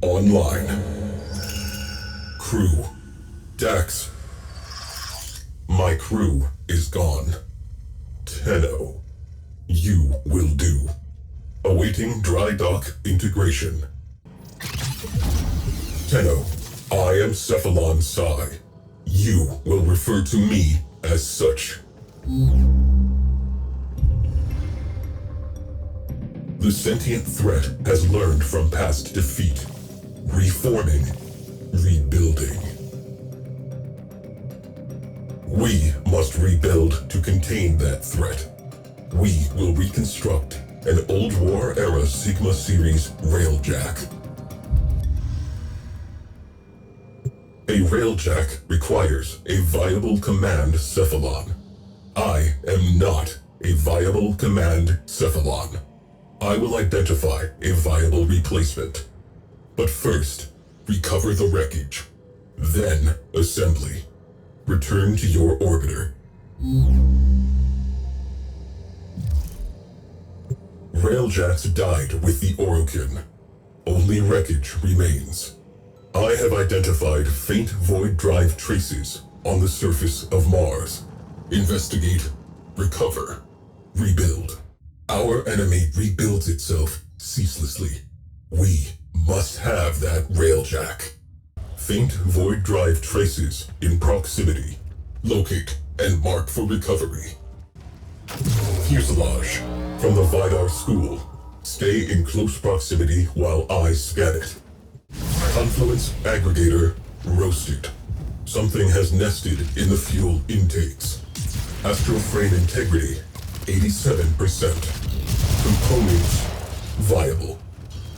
online. Crew. Dax. My crew is gone. Tenno. You will do. Awaiting dry dock integration. Tenno, I am Cephalon Cy. You will refer to me as such. The sentient threat has learned from past defeat. Reforming. Rebuilding. We must rebuild to contain that threat. We will reconstruct an old war-era Sigma series Railjack. A Railjack requires a viable command Cephalon. I am not a viable command Cephalon. I will identify a viable replacement. But first, recover the wreckage. Then, assembly. Return to your orbiter. Railjacks died with the Orokin. Only wreckage remains. I have identified faint void drive traces on the surface of Mars. Investigate, recover, rebuild. Our enemy rebuilds itself ceaselessly. We must have that Railjack. Faint void drive traces in proximity. Locate and mark for recovery. Fuselage from the Vidar School. Stay in close proximity while I scan it. Confluence aggregator roasted. Something has nested in the fuel intakes. Astral frame integrity 87%. Components viable.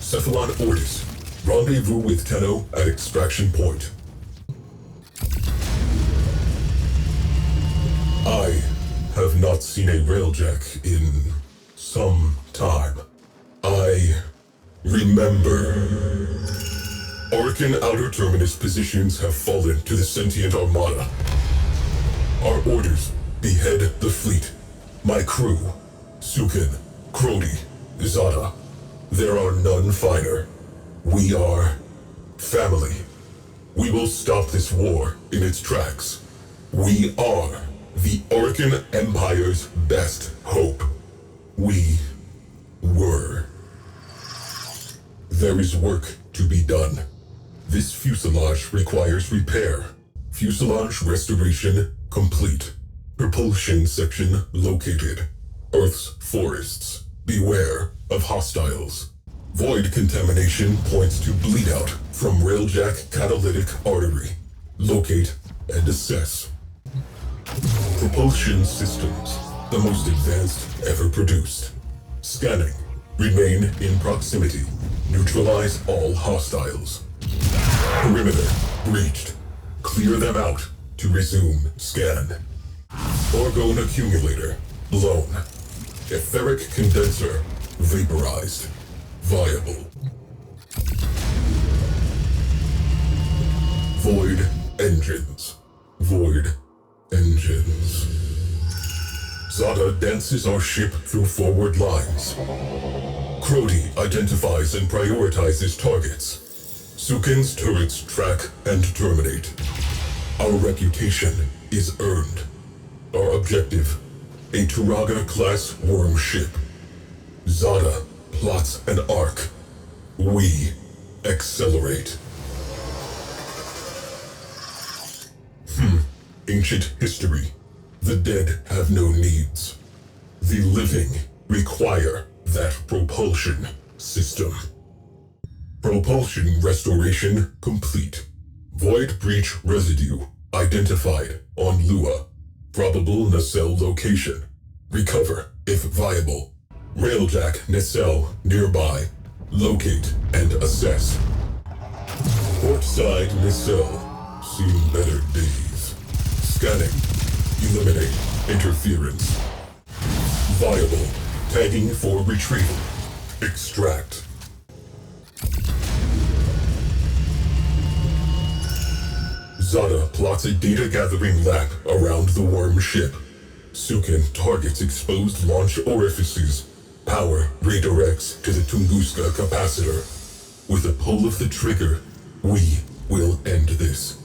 Cephalon Ortis. Rendezvous with Tenno at extraction point. I have not seen a Railjack in some time. I remember. Orokin outer terminus positions have fallen to the Sentient Armada. Our orders: behead the fleet. My crew: Sukin, Crody, Zada. There are none finer. We are family. We will stop this war in its tracks. We are the Orokin Empire's best hope. We were. There is work to be done. This fuselage requires repair. Fuselage restoration complete. Propulsion section located. Earth's forests. Beware of hostiles. Void contamination points to bleed out from Railjack catalytic artery. Locate and assess. Propulsion systems, the most advanced ever produced. Scanning. Remain in proximity. Neutralize all hostiles. Perimeter breached. Clear them out to resume scan. Orgone accumulator blown. Etheric condenser vaporized. Viable. Void engines. Void engines. Zada dances our ship through forward lines. Crody identifies and prioritizes targets. Sukin's turrets track and terminate. Our reputation is earned. Our objective: a Turaga-class worm ship. Zada plots an arc. We accelerate. Ancient history. The dead have no needs. The living require that propulsion system. Propulsion restoration complete. Void breach residue identified on Lua. Probable nacelle location. Recover if viable. Railjack nacelle nearby. Locate and assess. Portside nacelle. Seen better days. Scanning. Eliminate interference. Viable. Tagging for retrieval. Extract. Zada plots a data-gathering lap around the worm ship. Sukin targets exposed launch orifices. Power redirects to the Tunguska capacitor. with a pull of the trigger, we will end this.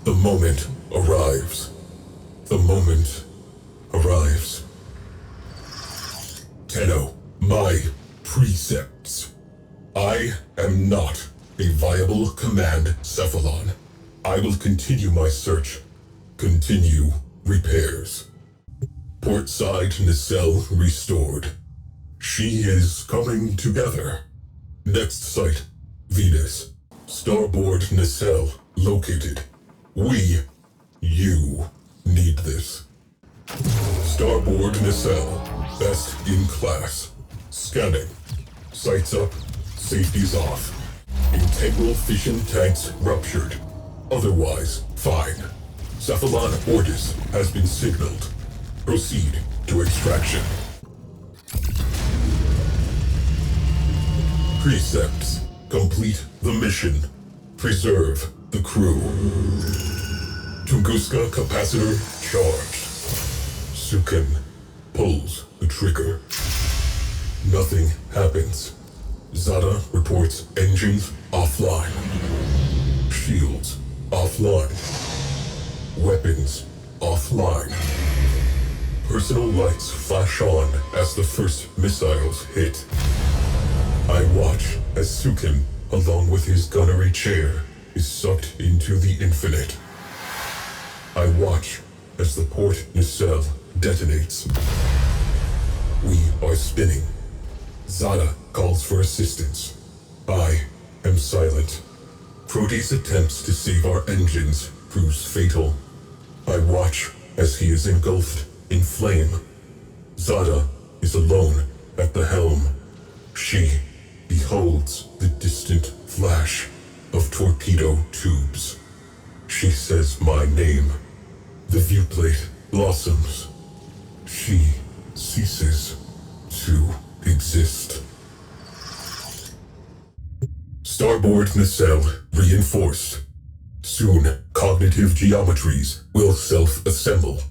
The moment arrives. The moment arrives. Tenno, my precepts. I am not a viable command Cephalon. I will continue my search. Continue repairs. Portside nacelle restored. She is coming together. Next site, Venus. Starboard nacelle located. You need this. Starboard nacelle, best in class. Scanning. Sights up, safety's off. Integral fission tanks ruptured. Otherwise, fine. Cephalon Ordis has been signaled. Proceed to extraction. Precepts. Complete the mission. Preserve the crew. Tunguska capacitor charged. Sukin pulls the trigger. Nothing happens. Zada reports engines offline. Shields offline. Weapons offline. Personal lights flash on as the first missiles hit. I watch as Sukin, along with his gunnery chair, is sucked into the infinite. I watch as the port nacelle detonates. We are spinning. Zada calls for assistance. I am silent. Proteus attempts to save our engines proves fatal. I watch as he is engulfed in flame. Zada is alone at the helm. She beholds the distant flash of torpedo tubes. She says my name. The viewplate blossoms. She ceases to exist. Starboard nacelle reinforced. Soon, cognitive geometries will self-assemble.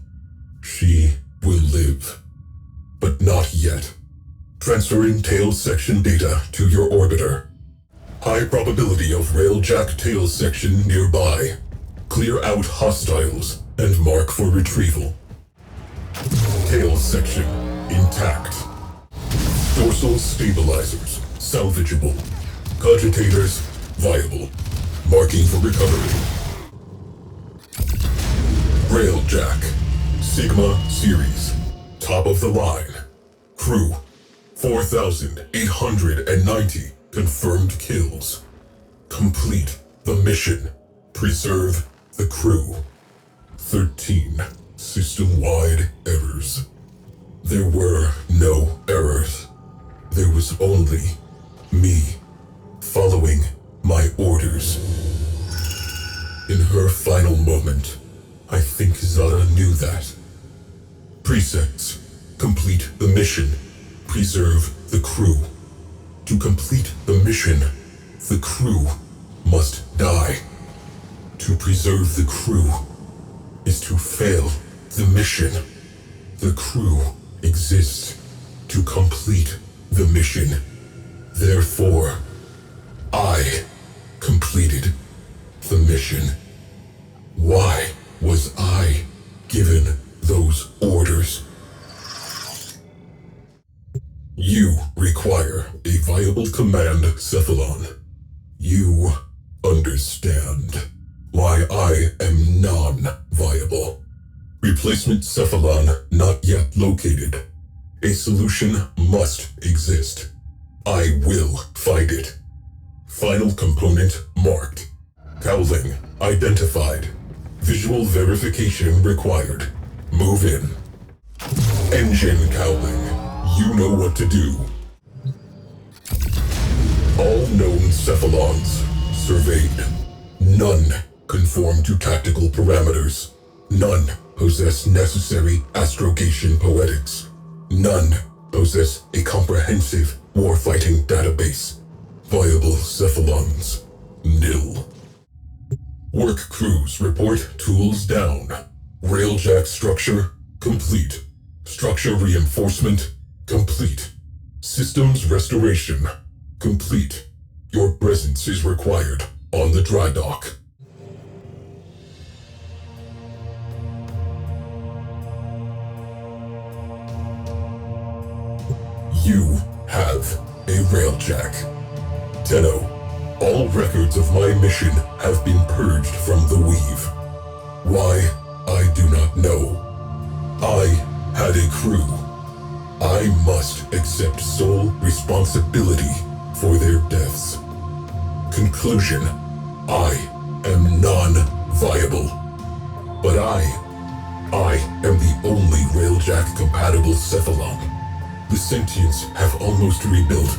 She will live. But not yet. Transferring tail section data to your orbiter. High probability of Railjack tail section nearby. Clear out hostiles and mark for retrieval. Tail section intact. Dorsal stabilizers salvageable. Cogitators viable. Marking for recovery. Railjack Sigma series. Top of the line. Crew 4,890 confirmed kills. Complete the mission. Preserve the crew. 13 system-wide errors. There were no errors. There was only me following my orders. In her final moment, I think Zada knew that. Precepts. Complete the mission. Preserve the crew. To complete the mission, the crew must die. To preserve the crew is to fail the mission. The crew exists to complete the mission. Therefore, I completed the mission. Why was I given those orders? You require a viable command Cephalon. You understand why I am non-viable. Replacement Cephalon not yet located. A solution must exist. I will find it. Final component marked. Cowling identified. Visual verification required. Move in. Engine cowling. You know what to do. All known Cephalons surveyed. None conform to tactical parameters. None possess necessary astrogation poetics. None possess a comprehensive warfighting database. Viable Cephalons, nil. Work crews report tools down. Railjack structure, complete. Structure reinforcement, complete. Systems restoration, complete. Your presence is required on the dry dock. You have a Railjack. Tenno, all records of my mission have been purged from the Weave. Why, I do not know. I had a crew. I must accept sole responsibility for their deaths. Conclusion: I am non-viable. But I am the only Railjack-compatible Cephalon. The Sentients have almost rebuilt.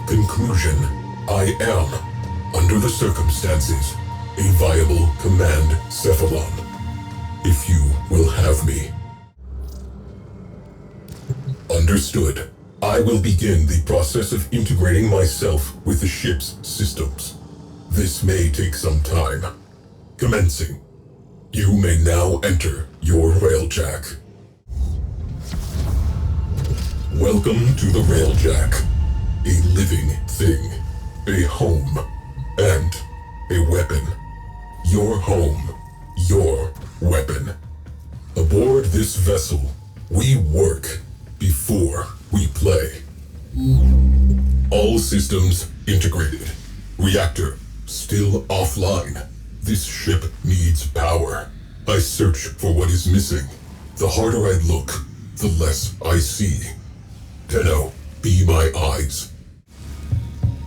Conclusion: I am, under the circumstances, a viable command Cephalon. If you will have me. Understood. I will begin the process of integrating myself with the ship's systems. This may take some time. Commencing. You may now enter your Railjack. Welcome to the Railjack. A living thing. A home. And a weapon. Your home. Your weapon. Aboard this vessel, we work before we play. All systems integrated. Reactor still offline. This ship needs power. I search for what is missing. The harder I look, the less I see. Tenno, be my eyes.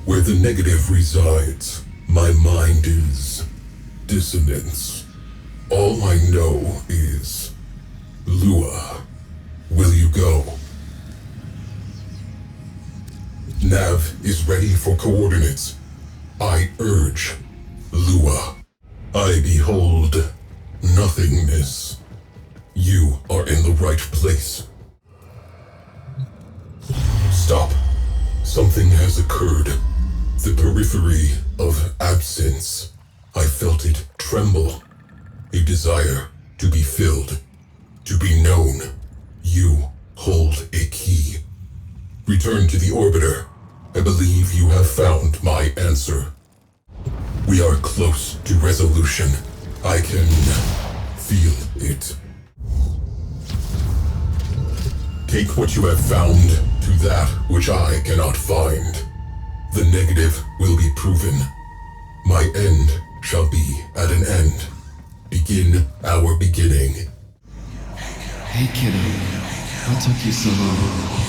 Where the negative resides, my mind is dissonance. All I know is Lua. Will you go? Nav is ready for coordinates. I urge Lua. I behold nothingness. You are in the right place. Stop. Something has occurred. The periphery of absence. I felt it tremble. A desire to be filled. To be known. You hold a key. Return to the orbiter. I believe you have found my answer. We are close to resolution. I can feel it. Take what you have found to that which I cannot find. The negative will be proven. My end shall be at an end. Begin our beginning. Hey kiddo, what took you so long?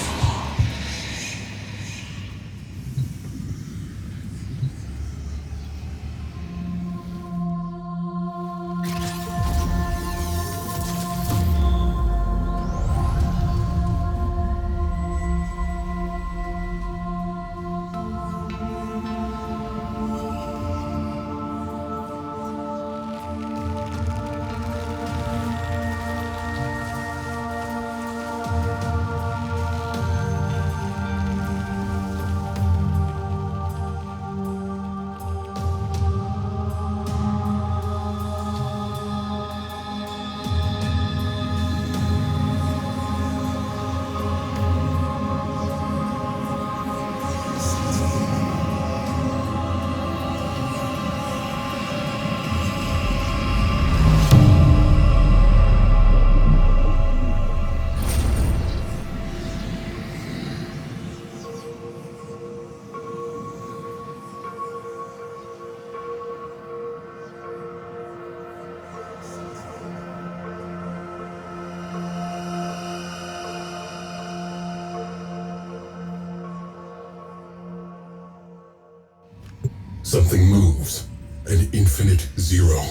Something moves. An infinite zero.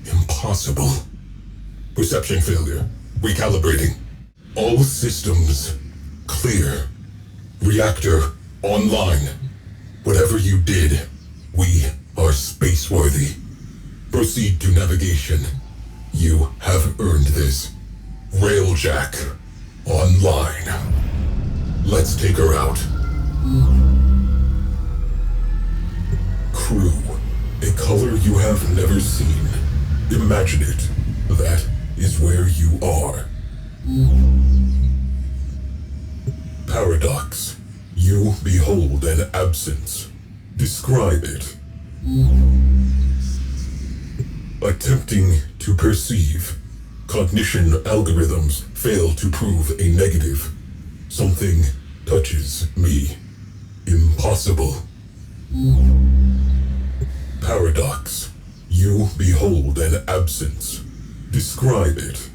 Impossible. Perception failure. Recalibrating. All systems clear. Reactor online. Whatever you did, we are spaceworthy. Proceed to navigation. You have earned this. Railjack online. Let's take her out. Crew, a color you have never seen. Imagine it. That is where you are. Paradox. You behold an absence. Describe it. Attempting to perceive. Cognition algorithms fail to prove a negative. Something touches me. Impossible. Paradox. You behold an absence. Describe it.